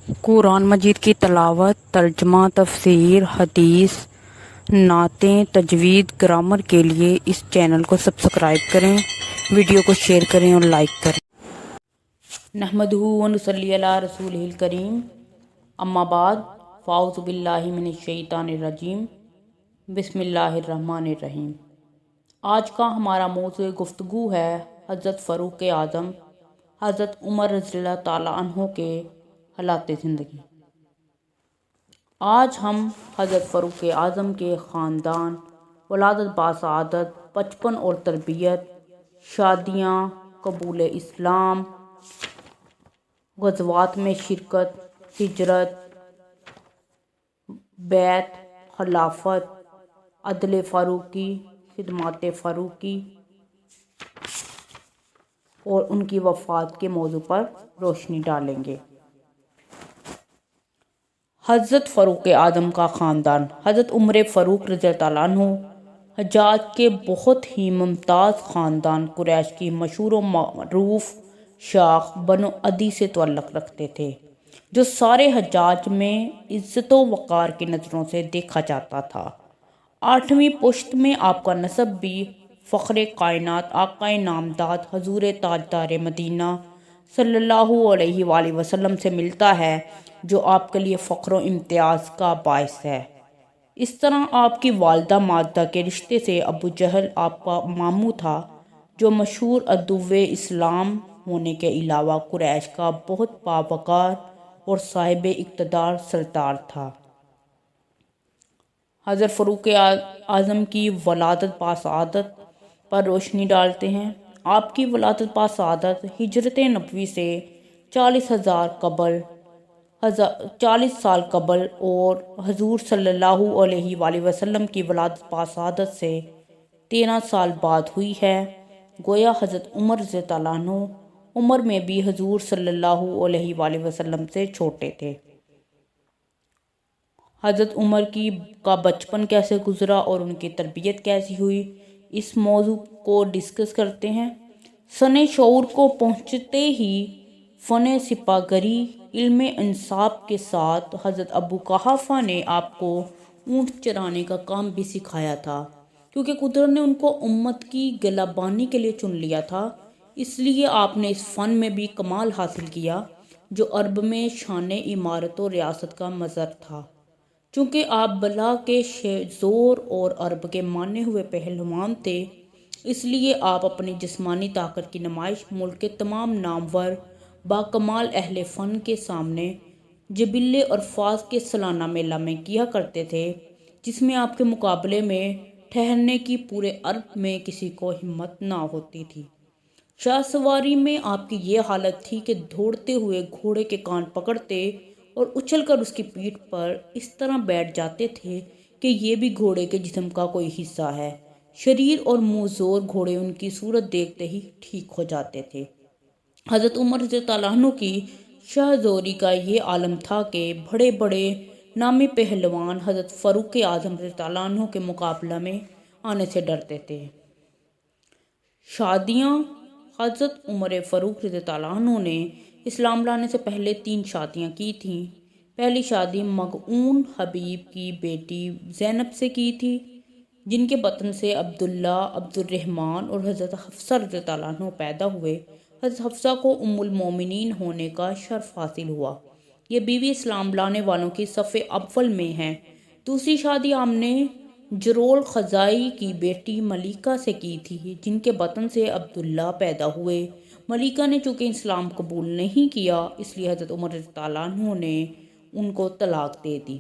قرآن مجید کی تلاوت، ترجمہ، تفسیر، حدیث، نعتیں، تجوید، گرامر کے لیے اس چینل کو سبسکرائب کریں، ویڈیو کو شیئر کریں اور لائک کریں۔ نحمدہ و نصلی علی رسولہ الکریم، اما بعد، فاعوذ باللہ من الشیطان الرجیم، بسم اللہ الرحمن الرحیم۔ آج کا ہمارا موضوع گفتگو ہے حضرت فاروق اعظم حضرت عمر رضی اللہ تعالیٰ عنہ کے حالات زندگی۔ آج ہم حضرت فاروق اعظم کے خاندان، ولادت باسعادت، بچپن اور تربیت، شادیاں، قبول اسلام، غزوات میں شرکت، ہجرت، بیعت، خلافت، عدل فاروقی، خدمات فاروقی اور ان کی وفات کے موضوع پر روشنی ڈالیں گے۔ حضرت فاروق اعظم کا خاندان۔ حضرت عمر فاروق رضی اللہ عنہ حجاز کے بہت ہی ممتاز خاندان قریش کی مشہور و معروف شاخ بنو عدی سے تعلق رکھتے تھے، جو سارے حجاز میں عزت و وقار کی نظروں سے دیکھا جاتا تھا۔ 8ویں پشت میں آپ کا نسب بھی فخر کائنات آقا نامدار حضور تاجدار مدینہ صلی اللہ علیہ وآلہ وسلم سے ملتا ہے، جو آپ کے لیے فخر و امتیاز کا باعث ہے۔ اس طرح آپ کی والدہ ماجدہ کے رشتے سے ابو جہل آپ کا ماموں تھا، جو مشہور عدو اسلام ہونے کے علاوہ قریش کا بہت باوقار اور صاحب اقتدار سردار تھا۔ حضرت فاروق اعظم کی ولادت باسعادت پر روشنی ڈالتے ہیں۔ آپ کی ولادت باسعادت ہجرت نبوی سے 40 سال قبل اور حضور صلی اللہ علیہ وآلہ وسلم کی ولادت باسعادت سے 13 سال بعد ہوئی ہے۔ گویا حضرت عمر رضی اللہ عنہ عمر میں بھی حضور صلی اللہ علیہ وآلہ وسلم سے چھوٹے تھے۔ حضرت عمر کا بچپن کیسے گزرا اور ان کی تربیت کیسی ہوئی، اس موضوع کو ڈسکس کرتے ہیں۔ سن شعور کو پہنچتے ہی فن سپاہ گری، علم انصاف کے ساتھ حضرت ابو قحافہ نے آپ کو اونٹ چرانے کا کام بھی سکھایا تھا، کیونکہ قدرت نے ان کو امت کی گلہبانی کے لیے چن لیا تھا۔ اس لیے آپ نے اس فن میں بھی کمال حاصل کیا، جو عرب میں شان امارت و ریاست کا مظہر تھا۔ چونکہ آپ بلا کے زور اور عرب کے مانے ہوئے پہلوان تھے، اس لیے آپ اپنی جسمانی طاقت کی نمائش ملک کے تمام نامور باکمال اہل فن کے سامنے جبل عرفات کے سالانہ میلہ میں کیا کرتے تھے، جس میں آپ کے مقابلے میں ٹھہرنے کی پورے عرب میں کسی کو ہمت نہ ہوتی تھی۔ شاہ سواری میں آپ کی یہ حالت تھی کہ دوڑتے ہوئے گھوڑے کے کان پکڑتے اور اچھل کر اس کی پیٹھ پر اس طرح بیٹھ جاتے تھے کہ یہ بھی گھوڑے کے جسم کا کوئی حصہ ہے۔ شریر اور منہزور گھوڑے ان کی صورت دیکھتے ہی ٹھیک ہو جاتے تھے۔ حضرت عمر رضی اللہ عنہ کی شاہ زوری کا یہ عالم تھا کہ بڑے بڑے نامی پہلوان حضرت فاروق اعظم رضی اللہ عنہ کے مقابلہ میں آنے سے ڈرتے تھے۔ شادیاں۔ حضرت عمر فاروق رضی اللہ عنہ نے اسلام لانے سے پہلے 3 شادیاں کی تھیں۔ پہلی شادی مغون حبیب کی بیٹی زینب سے کی تھی، جن کے بطن سے عبداللہ، عبد الرحمن اور حضرت حفصہ رضی اللہ عنہ پیدا ہوئے۔ حضرت حفصہ کو ام المومنین ہونے کا شرف حاصل ہوا۔ یہ بیوی اسلام لانے والوں کی صف اول میں ہیں۔ دوسری شادی آپ نے جرول خزائی کی بیٹی ملیکہ سے کی تھی، جن کے بطن سے عبداللہ پیدا ہوئے۔ ملیکہ نے چونکہ اسلام قبول نہیں کیا، اس لیے حضرت عمر رضی اللہ عنہ نے ان کو طلاق دے دی۔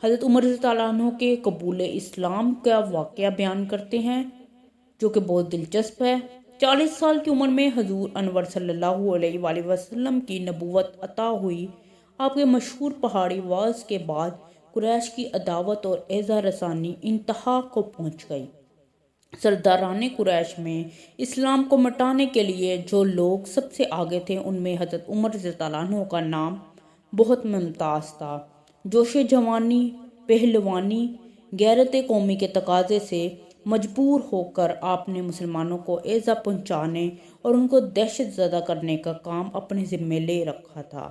حضرت عمر رضی اللہ عنہ کے قبول اسلام کا واقعہ بیان کرتے ہیں، جو کہ بہت دلچسپ ہے۔ 40 سال کی عمر میں حضور انور صلی اللہ علیہ وآلہ وسلم کی نبوت عطا ہوئی۔ آپ کے مشہور پہاڑی وعظ کے بعد قریش کی عداوت اور ایذا رسانی انتہا کو پہنچ گئی۔ سرداران قریش میں اسلام کو مٹانے کے لیے جو لوگ سب سے آگے تھے، ان میں حضرت عمر رضی اللہ عنہ کا نام بہت ممتاز تھا۔ جوش جوانی، پہلوانی، غیرت قومی کے تقاضے سے مجبور ہو کر آپ نے مسلمانوں کو ایذا پہنچانے اور ان کو دہشت زدہ کرنے کا کام اپنے ذمے لے رکھا تھا۔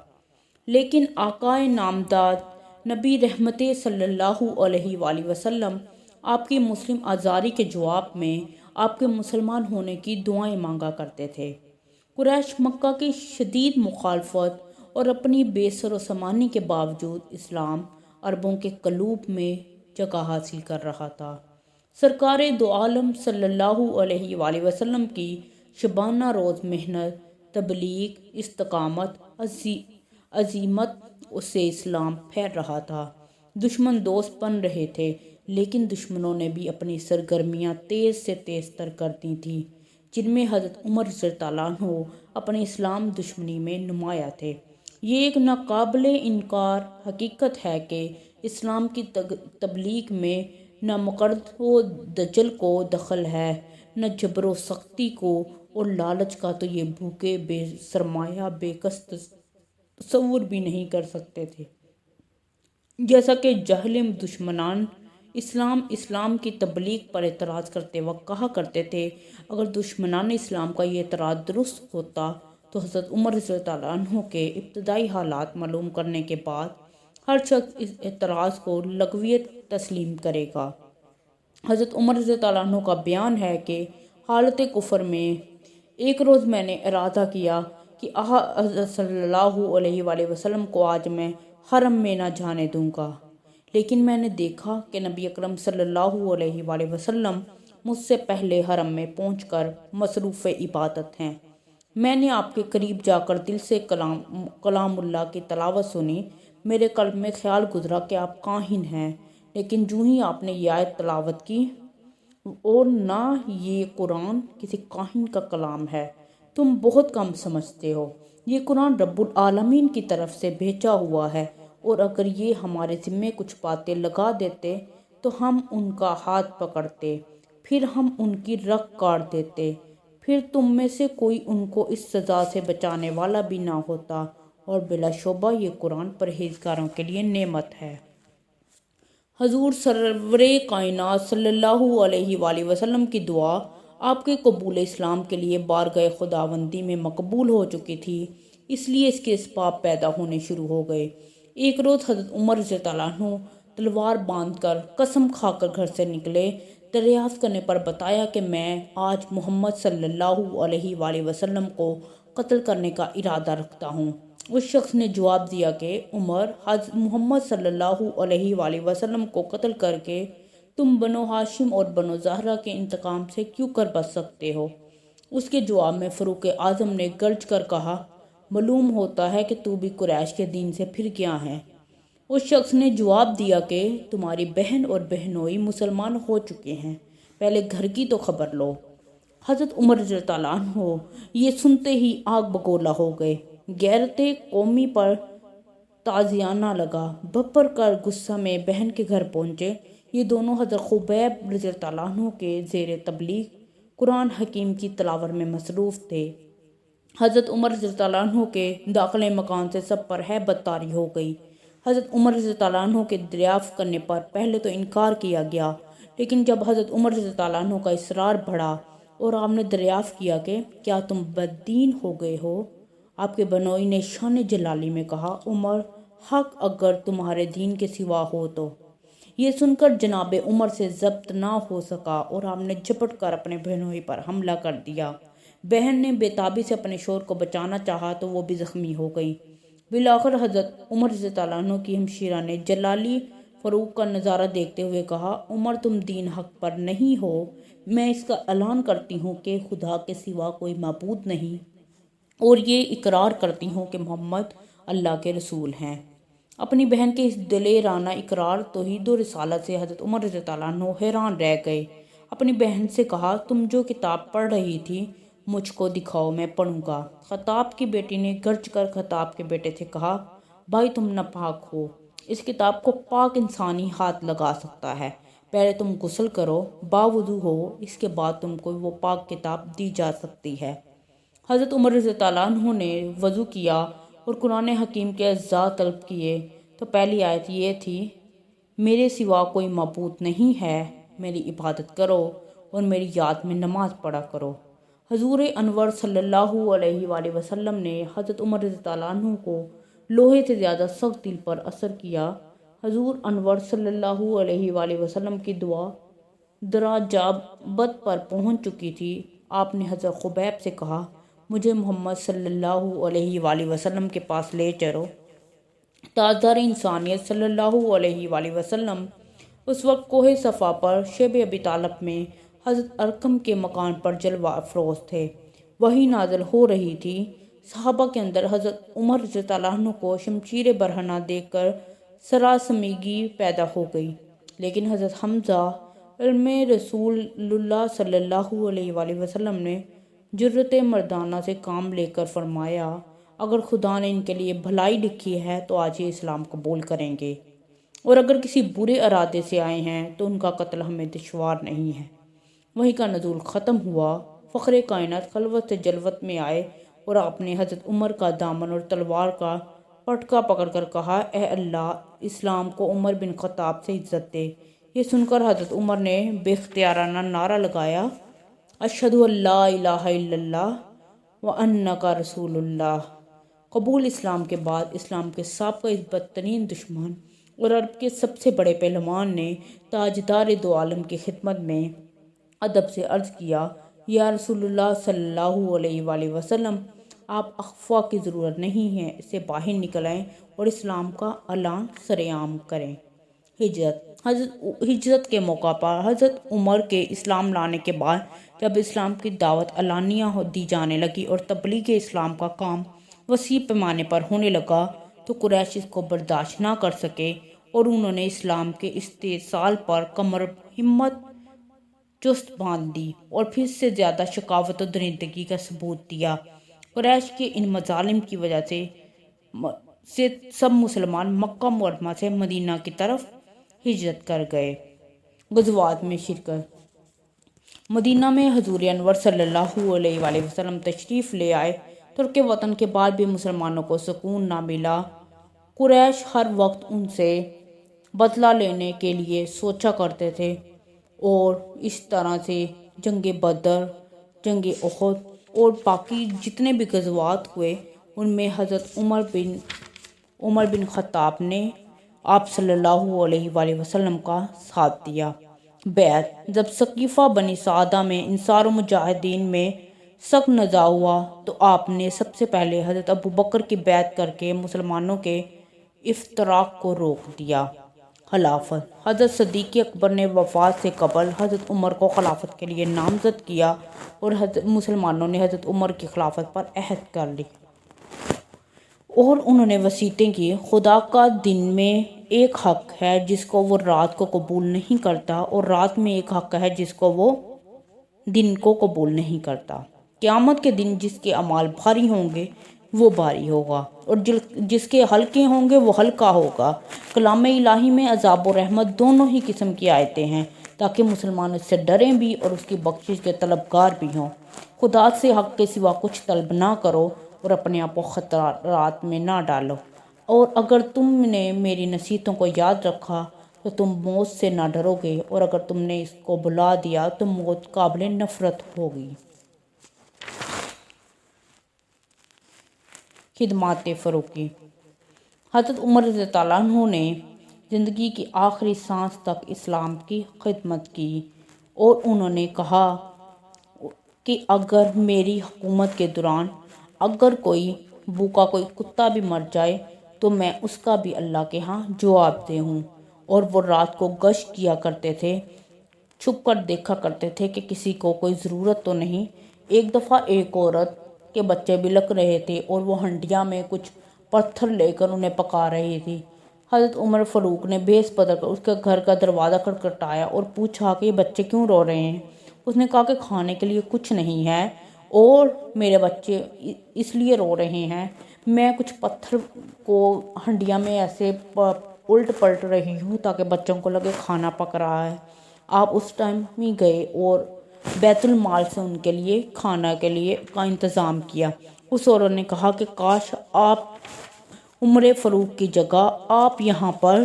لیکن آقائے نامدار نبی رحمت صلی اللہ علیہ وآلہ وسلم آپ کی مسلم آزاری کے جواب میں آپ کے مسلمان ہونے کی دعائیں مانگا کرتے تھے۔ قریش مکہ کی شدید مخالفت اور اپنی بے سر و سامانی کے باوجود اسلام عربوں کے قلوب میں جگہ حاصل کر رہا تھا۔ سرکار دو عالم صلی اللہ علیہ وآلہ وسلم کی شبانہ روز محنت، تبلیغ، استقامت، عزیمت سے اسلام پھیل رہا تھا۔ دشمن دوست بن رہے تھے، لیکن دشمنوں نے بھی اپنی سرگرمیاں تیز سے تیز تر کر دی تھیں، جن میں حضرت عمر رضی اللہ عنہ اپنے اسلام دشمنی میں نمایاں تھے۔ یہ ایک ناقابل انکار حقیقت ہے کہ اسلام کی تبلیغ میں نہ مکر و دجل کو دخل ہے، نہ جبر و سختی کو، اور لالچ کا تو یہ بھوکے بے سرمایہ بے کس تصور بھی نہیں کر سکتے تھے۔ جیسا کہ جاہل دشمنان اسلام کی تبلیغ پر اعتراض کرتے وقت کہا کرتے تھے، اگر دشمنان اسلام کا یہ اعتراض درست ہوتا تو حضرت عمر رضی اللہ عنہ کے ابتدائی حالات معلوم کرنے کے بعد ہر شخص اس اعتراض کو لغویت تسلیم کرے گا۔ حضرت عمر رضی اللہ عنہ کا بیان ہے کہ حالت کفر میں ایک روز میں نے ارادہ کیا کہ حضرت صلی اللہ علیہ وآلہ وسلم کو آج میں حرم میں نہ جانے دوں گا، لیکن میں نے دیکھا کہ نبی اکرم صلی اللہ علیہ وآلہ وسلم مجھ سے پہلے حرم میں پہنچ کر مصروف عبادت ہیں۔ میں نے آپ کے قریب جا کر دل سے کلام اللہ کی تلاوت سنی۔ میرے قلب میں خیال گزرا کہ آپ کاہن ہیں، لیکن جو ہی آپ نے یہ آیت تلاوت کی، اور نہ یہ قرآن کسی کاہن کا کلام ہے، تم بہت کم سمجھتے ہو، یہ قرآن رب العالمین کی طرف سے بھیجا ہوا ہے، اور اگر یہ ہمارے ذمے کچھ باتیں لگا دیتے تو ہم ان کا ہاتھ پکڑتے، پھر ہم ان کی رگ کاٹ دیتے، پھر تم میں سے کوئی ان کو اس سزا سے بچانے والا بھی نہ ہوتا، اور بلا شبہ یہ قرآن پرہیزگاروں کے لیے نعمت ہے۔ حضور سرور کائنات صلی اللہ علیہ وآلہ وسلم کی دعا آپ کے قبول اسلام کے لیے بارگاہ خداوندی میں مقبول ہو چکی تھی، اس لیے اس کے اسباب پیدا ہونے شروع ہو گئے۔ ایک روز حضرت عمر رضی اللہ عنہ تلوار باندھ کر قسم کھا کر گھر سے نکلے۔ دریافت کرنے پر بتایا کہ میں آج محمد صلی اللہ علیہ وآلہ وسلم کو قتل کرنے کا ارادہ رکھتا ہوں۔ اس شخص نے جواب دیا کہ عمر، حضرت محمد صلی اللہ علیہ وآلہ وسلم کو قتل کر کے تم بنو ہاشم اور بنو زہرہ کے انتقام سے کیوں کر بچ سکتے ہو؟ اس کے جواب میں فاروق اعظم نے گرج کر کہا، معلوم ہوتا ہے کہ تو بھی قریش کے دین سے پھر گیا ہے۔ اس شخص نے جواب دیا کہ تمہاری بہن اور بہنوئی مسلمان ہو چکے ہیں، پہلے گھر کی تو خبر لو۔ حضرت عمر رضی اللہ عنہ یہ سنتے ہی آگ بگولا ہو گئے، غیرت قومی پر تازیانہ لگا، بھپر کر غصہ میں بہن کے گھر پہنچے۔ یہ دونوں حضرت خبیب رضی اللہ عنہ کے زیر تبلیغ قرآن حکیم کی تلاوت میں مصروف تھے۔ حضرت عمر رضی اللہ عنہ کے داخلے مکان سے سب پر ہیبت طاری ہو گئی۔ حضرت عمر رضی اللہ عنہ کے دریافت کرنے پر پہلے تو انکار کیا گیا، لیکن جب حضرت عمر رضی اللہ عنہ کا اصرار بڑھا اور آپ نے دریافت کیا کہ کیا تم بددین ہو گئے ہو، آپ کے بنوئی نے شان جلالی میں کہا، عمر، حق اگر تمہارے دین کے سوا ہو تو۔ یہ سن کر جناب عمر سے ضبط نہ ہو سکا اور آپ نے جھپٹ کر اپنے بہنوئی پر حملہ کر دیا۔ بہن نے بے تابی سے اپنے شوہر کو بچانا چاہا تو وہ بھی زخمی ہو گئی۔ بالآخر حضرت عمر رضی اللہ عنہ کی ہمشیرہ نے جلالی فاروق کا نظارہ دیکھتے ہوئے کہا، عمر، تم دین حق پر نہیں ہو، میں اس کا اعلان کرتی ہوں کہ خدا کے سوا کوئی معبود نہیں، اور یہ اقرار کرتی ہوں کہ محمد اللہ کے رسول ہیں۔ اپنی بہن کے اس دلیرانہ اقرار توحید و رسالت سے حضرت عمر رضی اللہ عنہ حیران رہ گئے۔ اپنی بہن سے کہا، تم جو کتاب پڑھ رہی تھی مجھ کو دکھاؤ، میں پڑھوں گا۔ خطاب کی بیٹی نے گرج کر خطاب کے بیٹے سے کہا، بھائی تم ناپاک ہو، اس کتاب کو پاک انسانی ہاتھ لگا سکتا ہے، پہلے تم غسل کرو، باوضو ہو، اس کے بعد تم کو وہ پاک کتاب دی جا سکتی ہے۔ حضرت عمر رضی اللہ عنہ نے وضو کیا اور قرآن حکیم کے اجزاء طلب کیے تو پہلی آیت یہ تھی، میرے سوا کوئی معبود نہیں ہے، میری عبادت کرو اور میری یاد میں نماز پڑھا کرو۔ حضور انور صلی اللہ علیہ وآلہ وسلم نے حضرت عمر رضی اللہ عنہ کو لوہے سے زیادہ سخت دل پر اثر کیا۔ حضور انور صلی اللہ علیہ وآلہ وسلم کی دعا درجات پر پہنچ چکی تھی۔ آپ نے حضرت خبیب سے کہا، مجھے محمد صلی اللہ علیہ وآلہ وسلم کے پاس لے چلو۔ تاجدار انسانیت صلی اللہ علیہ وآلہ وسلم اس وقت کوہ صفا پر شیب ابی طالب میں حضرت ارقم کے مکان پر جلوہ افروز تھے۔ وحی نازل ہو رہی تھی۔ صحابہ کے اندر حضرت عمر رضی اللہ عنہ کو شمشیر برہنہ دیکھ کر سراسیمگی پیدا ہو گئی، لیکن حضرت حمزہ علم رسول اللہ صلی اللہ علیہ وآلہ وسلم نے جرأت مردانہ سے کام لے کر فرمایا، اگر خدا نے ان کے لیے بھلائی لکھی ہے تو آج یہ اسلام قبول کریں گے، اور اگر کسی برے ارادے سے آئے ہیں تو ان کا قتل ہمیں دشوار نہیں ہے۔ وحی کا نزول ختم ہوا۔ فخر کائنات خلوت سے جلوت میں آئے اور آپ نے حضرت عمر کا دامن اور تلوار کا پٹکا پکڑ کر کہا، اے اللہ، اسلام کو عمر بن خطاب سے عزت دے۔ یہ سن کر حضرت عمر نے بے اختیارانہ نعرہ لگایا، اشہد ان لا الہ الا اللہ وانک رسول اللہ۔ قبول اسلام کے بعد اسلام کے سابقہ عزت ترین دشمن اور عرب کے سب سے بڑے پہلوان نے تاجدار دو عالم کی خدمت میں ادب سے عرض کیا، یا رسول اللہ صلی اللہ علیہ وآلہ وسلم، آپ اخفا کی ضرورت نہیں ہے، اس سے باہر نکل آئیں اور اسلام کا اعلان سرعام کریں۔ ہجرت کے موقع پر حضرت عمر کے اسلام لانے کے بعد جب اسلام کی دعوت علانیہ دی جانے لگی اور تبلیغ اسلام کا کام وسیع پیمانے پر ہونے لگا تو قریش اس کو برداشت نہ کر سکے اور انہوں نے اسلام کے استحصال پر کمر ہمت چست باندھ دی اور پھر سے زیادہ شقاوت و درندگی کا ثبوت دیا۔ قریش کے ان مظالم کی وجہ سے سب مسلمان مکہ معظمہ سے مدینہ کی طرف ہجرت کر گئے۔ غزوات میں شرکت۔ مدینہ میں حضور انور صلی اللہ علیہ وآلہ وسلم تشریف لے آئے۔ ترک وطن کے بعد بھی مسلمانوں کو سکون نہ ملا۔ قریش ہر وقت ان سے بدلہ لینے کے لیے سوچا کرتے تھے اور اس طرح سے جنگ بدر، جنگ احد اور باقی جتنے بھی غزوات ہوئے ان میں حضرت عمر بن خطاب نے آپ صلی اللہ علیہ وآلہ وسلم کا ساتھ دیا۔ بیعت۔ جب ثقیفہ بنی سعدہ میں انصار و مجاہدین میں سخت نزاع ہوا تو آپ نے سب سے پہلے حضرت ابوبکر کی بیعت کر کے مسلمانوں کے افتراق کو روک دیا۔ خلافت۔ حضرت صدیق اکبر نے وفات سے قبل حضرت عمر کو خلافت کے لیے نامزد کیا اور مسلمانوں نے حضرت عمر کی خلافت پر عہد کر لی اور انہوں نے وصیتیں کی، خدا کا دن میں ایک حق ہے جس کو وہ رات کو قبول نہیں کرتا اور رات میں ایک حق ہے جس کو وہ دن کو قبول نہیں کرتا۔ قیامت کے دن جس کے اعمال بھاری ہوں گے وہ بھاری ہوگا اور جس کے ہلکے ہوں گے وہ ہلکا ہوگا۔ کلام الہی میں عذاب و رحمت دونوں ہی قسم کی آیتیں ہیں تاکہ مسلمان اس سے ڈریں بھی اور اس کی بخشش کے طلبگار بھی ہوں۔ خدا سے حق کے سوا کچھ طلب نہ کرو اور اپنے آپ کو خطرات میں نہ ڈالو، اور اگر تم نے میری نصیحتوں کو یاد رکھا تو تم موت سے نہ ڈرو گے، اور اگر تم نے اس کو بھلا دیا تو موت قابل نفرت ہوگی۔ خدمات فروغی۔ حضرت عمر رضی اللہ عنہ نے زندگی کی آخری سانس تک اسلام کی خدمت کی اور انہوں نے کہا کہ اگر میری حکومت کے دوران اگر کوئی بھوکا کوئی کتا بھی مر جائے تو میں اس کا بھی اللہ کے ہاں جواب دے ہوں۔ اور وہ رات کو گشت کیا کرتے تھے، چھپ کر دیکھا کرتے تھے کہ کسی کو کوئی ضرورت تو نہیں۔ ایک دفعہ ایک عورت کے بچے بلک رہے تھے اور وہ ہنڈیا میں کچھ پتھر لے کر انہیں پکا رہی تھی۔ حضرت عمر فاروق نے بھیس بدل کر اس کے گھر کا دروازہ کھٹکھٹایا اور پوچھا کہ یہ بچے کیوں رو رہے ہیں؟ اس نے کہا کہ کھانے کے لیے کچھ نہیں ہے اور میرے بچے اس لیے رو رہے ہیں، میں کچھ پتھر کو ہنڈیا میں ایسے الٹ پلٹ رہی ہوں تاکہ بچوں کو لگے کھانا پک رہا ہے۔ آپ اس ٹائم ہی گئے اور بیت المال سے ان کے لیے کھانا کے لیے کا انتظام کیا۔ اس عورت نے کہا کہ کاش آپ عمر فاروق کی جگہ آپ یہاں پر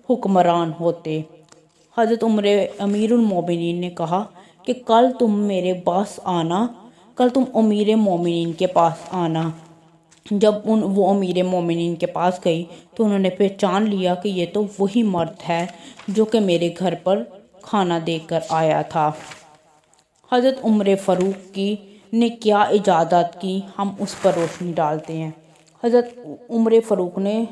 حکمران ہوتے۔ حضرت عمر امیر المومنین نے کہا کہ کل تم میرے پاس آنا، کل تم امیر مومنین کے پاس آنا۔ جب وہ امیر مومنین کے پاس گئی تو انہوں نے پہچان لیا کہ یہ تو وہی مرد ہے جو کہ میرے گھر پر کھانا دے کر آیا تھا۔ حضرت عمر فاروق نے کیا ایجادات کی، ہم اس پر روشنی ڈالتے ہیں۔ حضرت عمر فاروق نے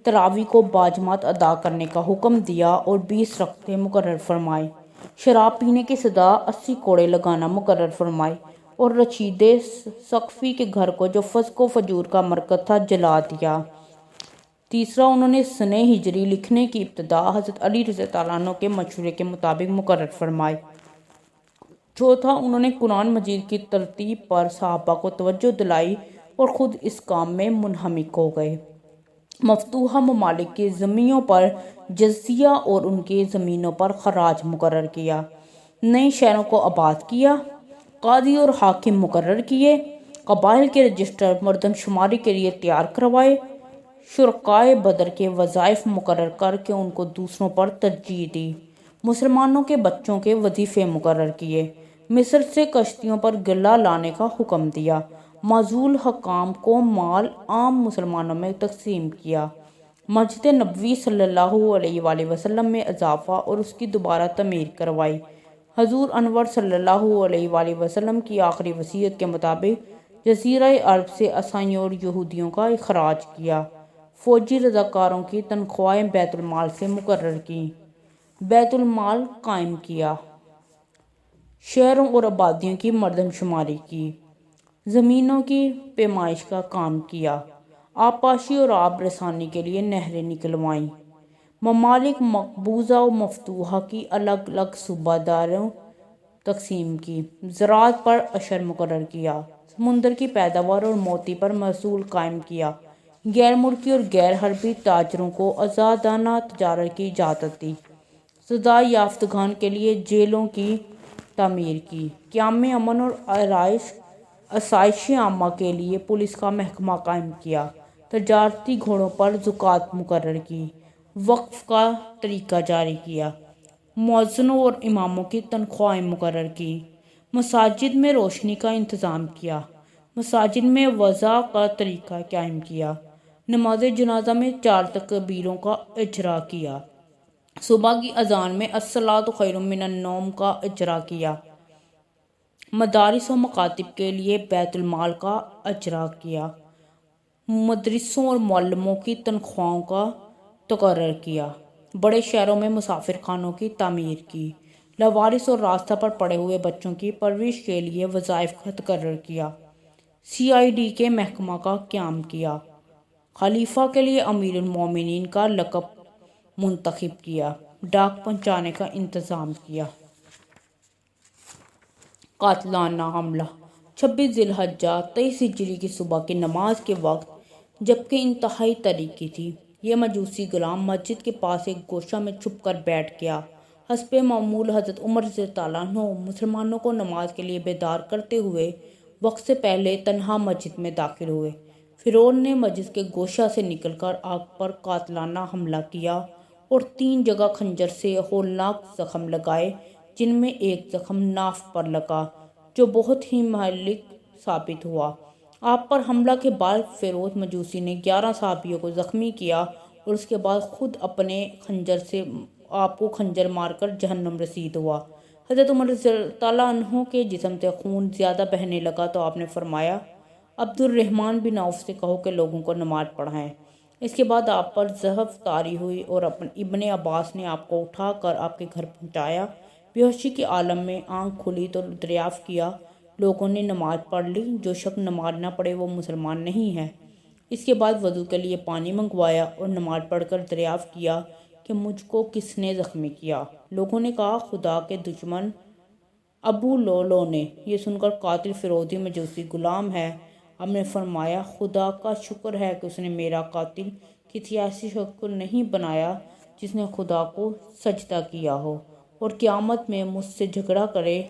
تراویح کو باجماعت ادا کرنے کا حکم دیا اور 20 رکعتیں مقرر فرمائیں۔ شراب پینے کی سزا 80 کوڑے لگانا مقرر فرمائے اور رشید ثقفی کے گھر کو جو فسق و فجور کا مرکز تھا جلا دیا۔ تیسرا، انہوں نے سنہ ہجری لکھنے کی ابتدا حضرت علی رضی اللہ عنہ کے مشورے کے مطابق مقرر فرمائی۔ چوتھا، انہوں نے قرآن مجید کی ترتیب پر صحابہ کو توجہ دلائی اور خود اس کام میں منہمک ہو گئے۔ مفتوحہ ممالک کی زمینوں پر جزیہ اور ان کی زمینوں پر خراج مقرر کیا، نئے شہروں کو آباد کیا، قاضی اور حاکم مقرر کیے، قبائل کے رجسٹر مردم شماری کے لیے تیار کروائے، شرکائے بدر کے وظائف مقرر کر کے ان کو دوسروں پر ترجیح دی، مسلمانوں کے بچوں کے وظیفے مقرر کیے، مصر سے کشتیوں پر غلہ لانے کا حکم دیا، معزول حکام کو مال عام مسلمانوں میں تقسیم کیا، مسجد نبوی صلی اللہ علیہ وآلہ وسلم میں اضافہ اور اس کی دوبارہ تعمیر کروائی، حضور انور صلی اللہ علیہ وآلہ وسلم کی آخری وصیت کے مطابق جزیرہ عرب سے عیسائیوں اور یہودیوں کا اخراج کیا، فوجی رضاکاروں کی تنخواہیں بیت المال سے مقرر کی، بیت المال قائم کیا، شہروں اور آبادیوں کی مردم شماری کی، زمینوں کی پیمائش کا کام کیا، آبپاشی اور آب رسانی کے لیے نہریں نکلوائیں، ممالک مقبوضہ و مفتوحہ کی الگ الگ صوبہ داریوں تقسیم کی، زراعت پر عشر مقرر کیا، سمندر کی پیداوار اور موتی پر محصول قائم کیا، غیر ملکی اور غیر حربی تاجروں کو آزادانہ تجارت کی اجازت دی، سزا یافتگان کے لیے جیلوں کی تعمیر کی، قیام امن اور آسائش عامہ کے لیے پولیس کا محکمہ قائم کیا، تجارتی گھوڑوں پر زکوٰۃ مقرر کی، وقف کا طریقہ جاری کیا، مؤذنوں اور اماموں کی تنخواہیں مقرر کی، مساجد میں روشنی کا انتظام کیا، مساجد میں وضع کا طریقہ قائم کیا، نماز جنازہ میں 4 تکبیروں کا اجرا کیا، صبح کی اذان میں الصلاۃ خیر من النوم کا اجرا کیا، مدارس و مکاتب کے لیے بیت المال کا اجرا کیا، مدرسوں اور معلموں کی تنخواہوں کا تقرر کیا، بڑے شہروں میں مسافر خانوں کی تعمیر کی، لاوارث اور راستہ پر پڑے ہوئے بچوں کی پرورش کے لیے وظائف کا تقرر کیا، CID کے محکمہ کا قیام کیا، خلیفہ کے لیے امیر المومنین کا لقب منتخب کیا، ڈاک پہنچانے کا انتظام کیا۔ قاتلانہ حملہ 26 ذی الحجہ 23 ہجری کی صبح کی نماز کے وقت جبکہ انتہائی تاریکی تھی، یہ مجوسی غلام مسجد کے پاس ایک گوشہ میں چھپ کر بیٹھ گیا۔ حسب معمول حضرت عمر رضی اللہ عنہ مسلمانوں کو نماز کے لیے بیدار کرتے ہوئے وقت سے پہلے تنہا مسجد میں داخل ہوئے۔ فرعون نے مسجد کے گوشہ سے نکل کر آپ پر قاتلانہ حملہ کیا اور 3 جگہ خنجر سے ہولناک زخم لگائے، جن میں ایک زخم ناف پر لگا جو بہت ہی مہلک ثابت ہوا۔ آپ پر حملہ کے بعد فیروز مجوسی نے 11 صحابیوں کو زخمی کیا اور اس کے بعد خود اپنے خنجر سے آپ کو خنجر مار کر جہنم رسید ہوا۔ حضرت عمر رضی اللہ عنہ کے جسم سے خون زیادہ بہنے لگا تو آپ نے فرمایا، عبد الرحمن بن عوف سے کہو کہ لوگوں کو نماز پڑھائیں۔ اس کے بعد آپ پر زحف طاری ہوئی اور ابن عباس نے آپ کو اٹھا کر آپ کے گھر پہنچایا۔ بے ہوشی کے عالم میں آنکھ کھلی تو دریافت کیا، لوگوں نے نماز پڑھ لی، جو شخص نماز نہ پڑھے وہ مسلمان نہیں ہے۔ اس کے بعد وضو کے لیے پانی منگوایا اور نماز پڑھ کر دریافت کیا کہ مجھ کو کس نے زخمی کیا۔ لوگوں نے کہا، خدا کے دشمن ابو لولو نے۔ یہ سن کر قاتل فیروزی مجوسی غلام ہے۔ آپ نے فرمایا، خدا کا شکر ہے کہ اس نے میرا قاتل کسی ایسی شخص کو نہیں بنایا جس نے خدا کو سجدہ کیا ہو اور قیامت میں مجھ سے جھگڑا کرے،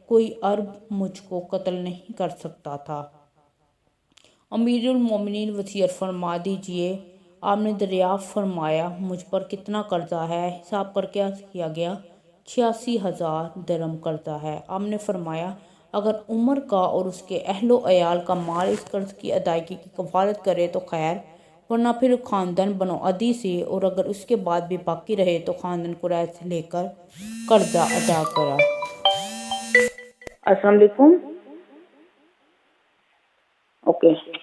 کوئی عرب مجھ کو قتل نہیں کر سکتا تھا۔ امیر المومنین وصیت فرما دیجئے۔ آپ نے دریافت فرمایا، مجھ پر کتنا قرضہ ہے؟ حساب کر کے عرض کیا گیا، 86,000 درہم قرضہ ہے۔ آپ نے فرمایا، اگر عمر کا اور اس کے اہل و عیال کا مال اس قرض کی ادائیگی کی کفالت کرے تو خیر، ورنہ پھر خاندان بنو ادی سے، اور اگر اس کے بعد بھی باقی رہے تو خاندان قریش سے لے کر قرضہ ادا کرا۔ السلام علیکم۔ اوکے۔